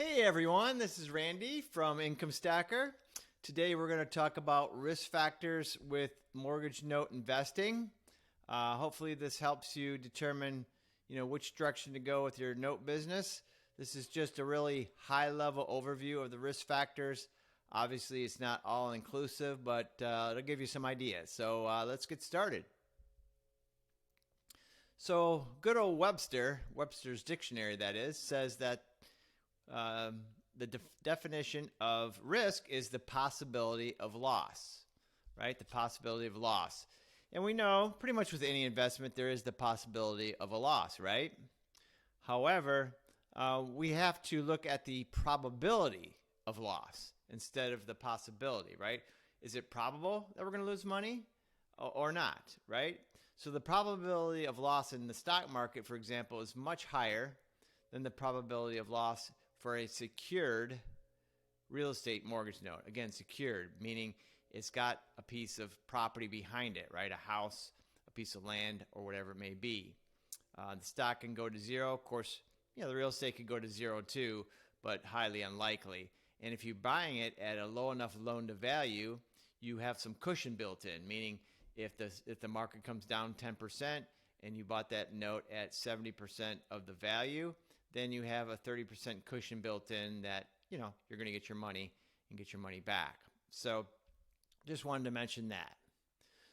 Hey everyone, this is Randy from Income Stacker. Today we're going to talk about risk factors with mortgage note investing. Hopefully this helps you determine, which direction to go with your note business. This is just a really high-level overview of the risk factors. Obviously, it's not all-inclusive, but it'll give you some ideas. So let's get started. So good old Webster's dictionary that is, says that the definition of risk is the possibility of loss, right? The possibility of loss. And we know pretty much with any investment, there is the possibility of a loss, right? However, we have to look at the probability of loss instead of the possibility, right? Is it probable that we're going to lose money or not, right? So the probability of loss in the stock market, for example, is much higher than the probability of loss for a secured real estate mortgage note. Again, secured, meaning it's got a piece of property behind it, right? A house, a piece of land, or whatever it may be. The stock can go to zero. Of course, the real estate could go to zero too, but highly unlikely. And if you're buying it at a low enough loan to value, you have some cushion built in, meaning if the market comes down 10% and you bought that note at 70% of the value, then you have a 30% cushion built in that, you're going to get your money and get your money back. So just wanted to mention that.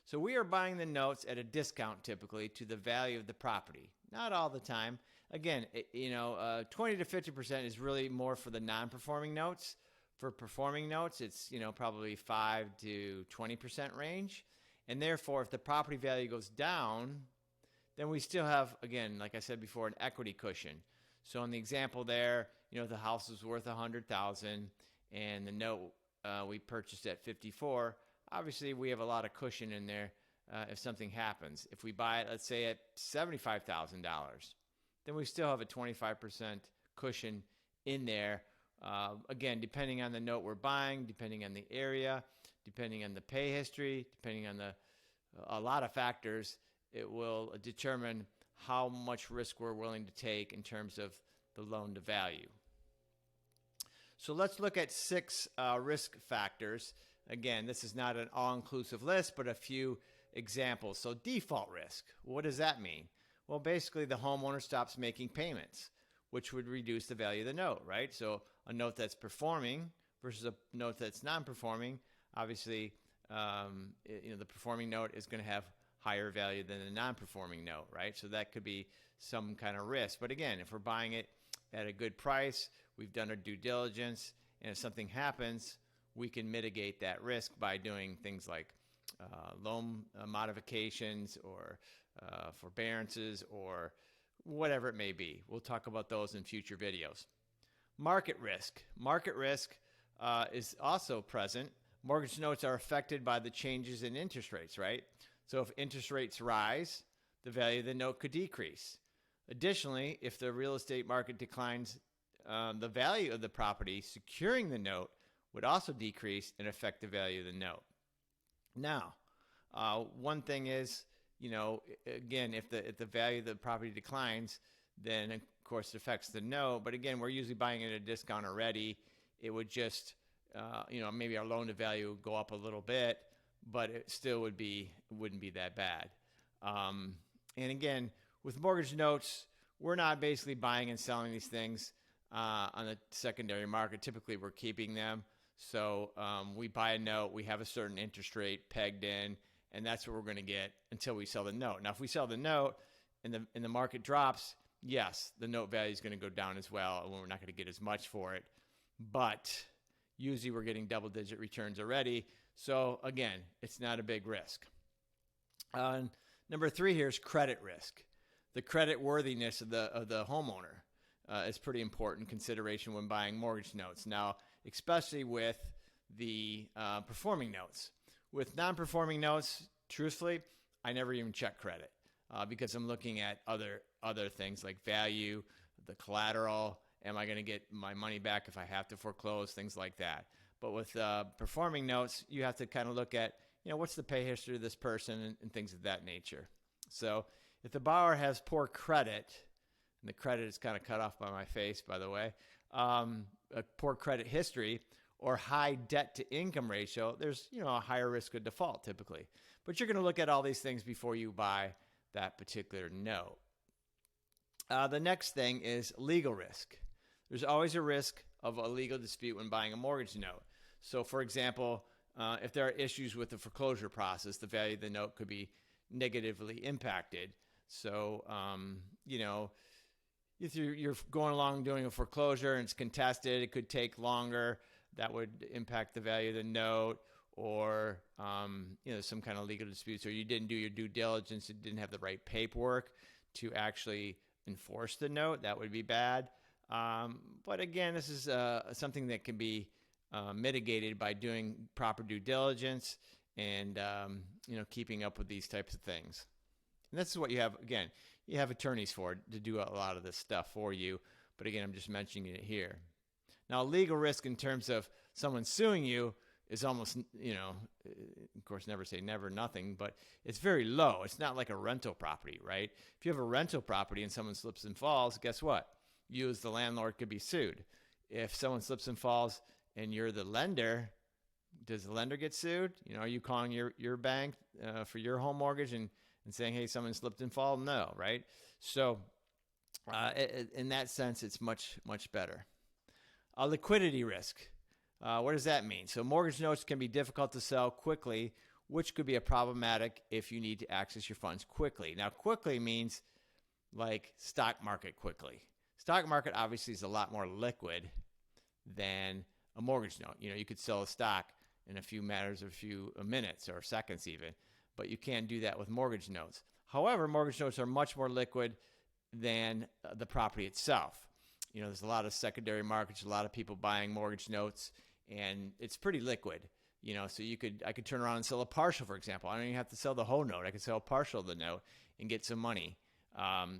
So we are buying the notes at a discount typically to the value of the property. Not all the time. Again, 20 to 50% is really more for the non-performing notes. For performing notes, it's, probably 5 to 20% range. And therefore, if the property value goes down, then we still have, again, like I said before, an equity cushion. So in the example there, the house was worth $100,000 and the note we purchased at $54,000. Obviously, we have a lot of cushion in there if something happens. If we buy it, let's say at $75,000, then we still have a 25% cushion in there. Again, depending on the note we're buying, depending on the area, depending on the pay history, depending on a lot of factors, it will determine how much risk we're willing to take in terms of the loan to value. So let's look at 6 risk factors. Again, this is not an all-inclusive list, but a few examples. So default risk, what does that mean? Well, basically the homeowner stops making payments, which would reduce the value of the note, right? So a note that's performing versus a note that's non-performing, obviously, the performing note is going to have higher value than the non-performing note, right? So that could be some kind of risk. But again, if we're buying it at a good price, we've done our due diligence, and if something happens, we can mitigate that risk by doing things like loan modifications or forbearances or whatever it may be. We'll talk about those in future videos. Market risk. Market risk is also present. Mortgage notes are affected by the changes in interest rates, right? So if interest rates rise, the value of the note could decrease. Additionally, if the real estate market declines, the value of the property securing the note would also decrease and affect the value of the note. Now, one thing is, again, if the value of the property declines, then of course it affects the note. But again, we're usually buying it at a discount already. It would just, maybe our loan to value would go up a little bit, but it still wouldn't be that bad. And again, with mortgage notes, we're not basically buying and selling these things on the secondary market. Typically, we're keeping them. So we buy a note, we have a certain interest rate pegged in, and that's what we're going to get until we sell the note. Now, if we sell the note and the market drops, yes, the note value is going to go down as well, and we're not going to get as much for it. But usually we're getting double-digit returns already. So again, it's not a big risk. Number 3 here is credit risk. The credit worthiness of the homeowner is pretty important consideration when buying mortgage notes. Now, especially with the performing notes. With non-performing notes, truthfully, I never even check credit because I'm looking at other things like value, the collateral. Am I going to get my money back if I have to foreclose, things like that. But with performing notes, you have to kind of look at, what's the pay history of this person and things of that nature. So if the borrower has poor credit, and the credit is kind of cut off by my face, by the way, a poor credit history or high debt to income ratio, there's, a higher risk of default typically. But you're going to look at all these things before you buy that particular note. The next thing is legal risk. There's always a risk of a legal dispute when buying a mortgage note. So, for example, if there are issues with the foreclosure process, the value of the note could be negatively impacted. So, if you're going along doing a foreclosure and it's contested, it could take longer. That would impact the value of the note, or some kind of legal disputes, or you didn't do your due diligence, you didn't have the right paperwork to actually enforce the note. That would be bad. But again, this is something that can be mitigated by doing proper due diligence and keeping up with these types of things. And this is what you have. Again, you have attorneys for to do a lot of this stuff for you. But again, I'm just mentioning it here. Now, legal risk in terms of someone suing you is almost, of course, never say never, nothing, but it's very low. It's not like a rental property, right? If you have a rental property and someone slips and falls, guess what? You as the landlord could be sued. If someone slips and falls and you're the lender, does the lender get sued? Are you calling your bank for your home mortgage and saying, hey, someone slipped and fell? No, right? So in that sense, it's much, much better. Liquidity risk. What does that mean? So mortgage notes can be difficult to sell quickly, which could be a problematic if you need to access your funds quickly. Now, quickly means like stock market quickly. Stock market obviously is a lot more liquid than a mortgage note. You could sell a stock in a few minutes or seconds even, but you can't do that with mortgage notes. However, mortgage notes are much more liquid than the property itself. There's a lot of secondary markets, a lot of people buying mortgage notes, and it's pretty liquid. So I could turn around and sell a partial, for example. I don't even have to sell the whole note. I could sell a partial of the note and get some money.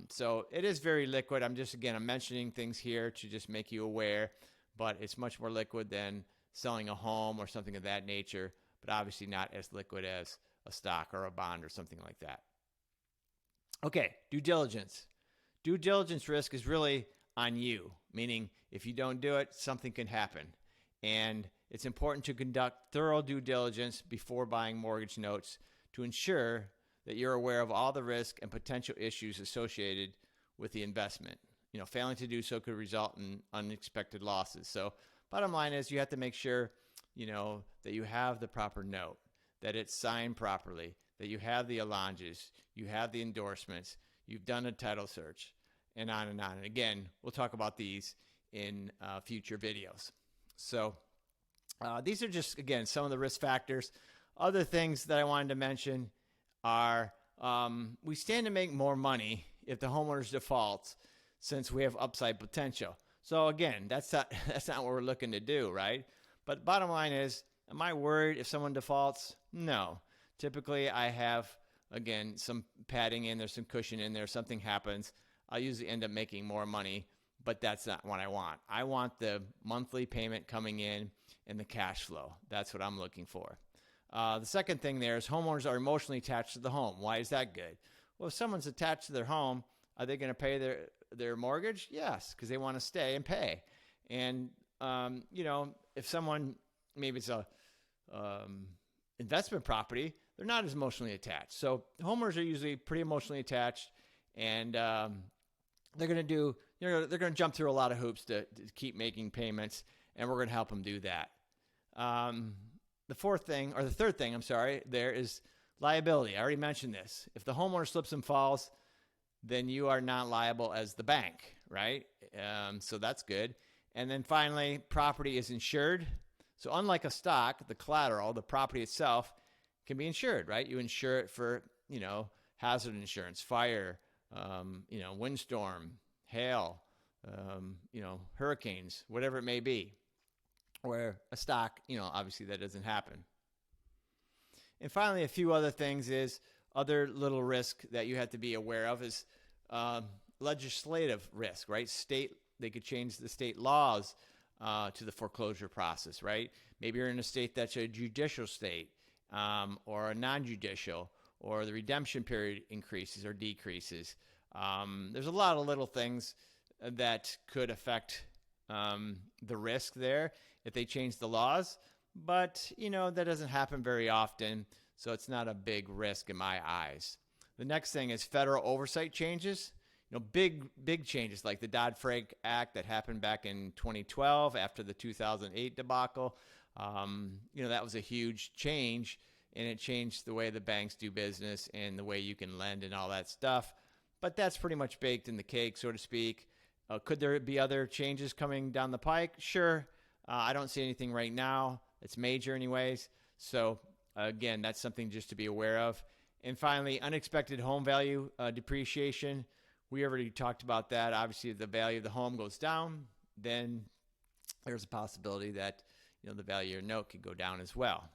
So it is very liquid. I'm mentioning things here to just make you aware, but it's much more liquid than selling a home or something of that nature, but obviously not as liquid as a stock or a bond or something like that. Okay, due diligence. Due diligence risk is really on you, meaning if you don't do it, something can happen. And it's important to conduct thorough due diligence before buying mortgage notes to ensure that you're aware of all the risk and potential issues associated with the investment. Failing to do so could result in unexpected losses. So bottom line is you have to make sure, that you have the proper note, that it's signed properly, that you have the allonges, you have the endorsements, you've done a title search, and on and on. And again, we'll talk about these in future videos. So these are just, again, some of the risk factors. Other things that I wanted to mention are we stand to make more money if the homeowner's defaults since we have upside potential. So again, that's not what we're looking to do, right? But bottom line is, am I worried if someone defaults? No. Typically, I have, again, some padding in there, some cushion in there. Something happens, I'll usually end up making more money, but that's not what I want. I want the monthly payment coming in and the cash flow. That's what I'm looking for. The second thing there is homeowners are emotionally attached to the home. Why is that good? Well, if someone's attached to their home, are they going to pay their mortgage? Yes, because they want to stay and pay. And, if someone, maybe it's a investment property, they're not as emotionally attached. So homeowners are usually pretty emotionally attached, and they're going to jump through a lot of hoops to keep making payments, and we're going to help them do that. The third thing, there is liability. I already mentioned this. If the homeowner slips and falls, then you are not liable as the bank, right? So that's good. And then finally, property is insured. So unlike a stock, the collateral, the property itself, can be insured, right? You insure it for, hazard insurance, fire, windstorm, hail, hurricanes, whatever it may be. Where a stock, obviously that doesn't happen. And finally, a few other things is other little risk that you have to be aware of is legislative risk, right? They could change the state laws to the foreclosure process, right? Maybe you're in a state that's a judicial state or a non-judicial, or the redemption period increases or decreases. There's a lot of little things that could affect the risk there if they change the laws. But, that doesn't happen very often, so it's not a big risk in my eyes. The next thing is federal oversight changes. Big changes like the Dodd-Frank Act that happened back in 2012 after the 2008 debacle. That was a huge change, and it changed the way the banks do business and the way you can lend and all that stuff. But that's pretty much baked in the cake, so to speak. Could there be other changes coming down the pike? Sure. I don't see anything right now. It's major anyways. So, again, that's something just to be aware of. And finally, unexpected home value depreciation. We already talked about that. Obviously, if the value of the home goes down, then there's a possibility that the value of your note could go down as well.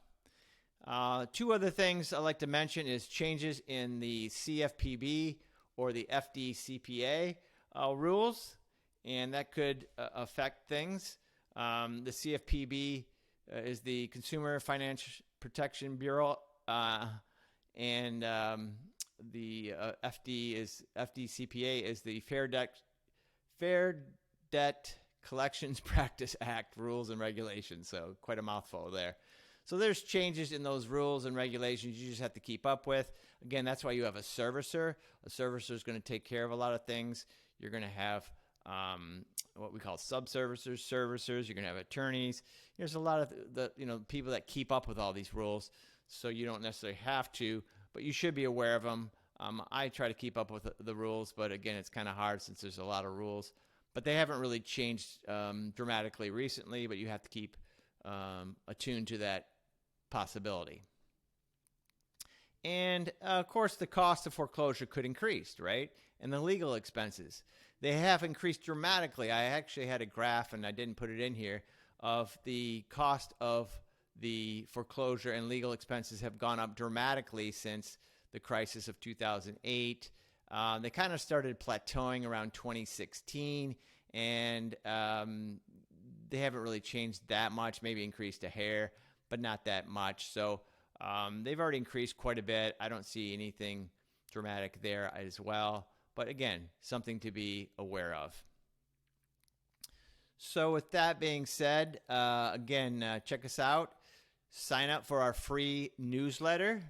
Two other things I'd like to mention is changes in the CFPB or the FDCPA rules, and that could affect things. The CFPB is the Consumer Financial Protection Bureau, and the FDCPA is the Fair Debt Collections Practice Act rules and regulations. So quite a mouthful there. So there's changes in those rules and regulations you just have to keep up with. Again, that's why you have a servicer. A servicer is going to take care of a lot of things. You're going to have what we call subservicers, servicers. You're going to have attorneys. There's a lot of the people that keep up with all these rules. So you don't necessarily have to, but you should be aware of them. I try to keep up with the rules, but again, it's kind of hard since there's a lot of rules. But they haven't really changed dramatically recently, but you have to keep attuned to that possibility. And, of course, the cost of foreclosure could increase, right? And the legal expenses. They have increased dramatically. I actually had a graph, and I didn't put it in here, of the cost of the foreclosure and legal expenses have gone up dramatically since the crisis of 2008. They kind of started plateauing around 2016, and they haven't really changed that much, maybe increased a hair, but not that much. So they've already increased quite a bit. I don't see anything dramatic there as well. But again, something to be aware of. So with that being said, again, check us out. Sign up for our free newsletter.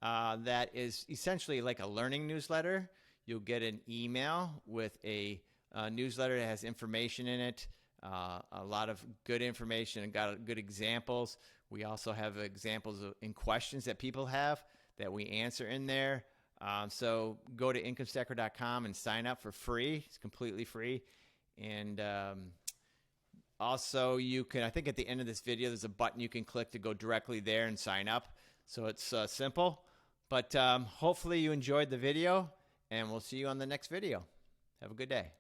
That is essentially like a learning newsletter. You'll get an email with a newsletter that has information in it, a lot of good information and got good examples. We also have examples in questions that people have that we answer in there. So go to incomestacker.com and sign up for free. It's completely free. And also you can, I think at the end of this video, there's a button you can click to go directly there and sign up. So it's simple. But hopefully you enjoyed the video, and we'll see you on the next video. Have a good day.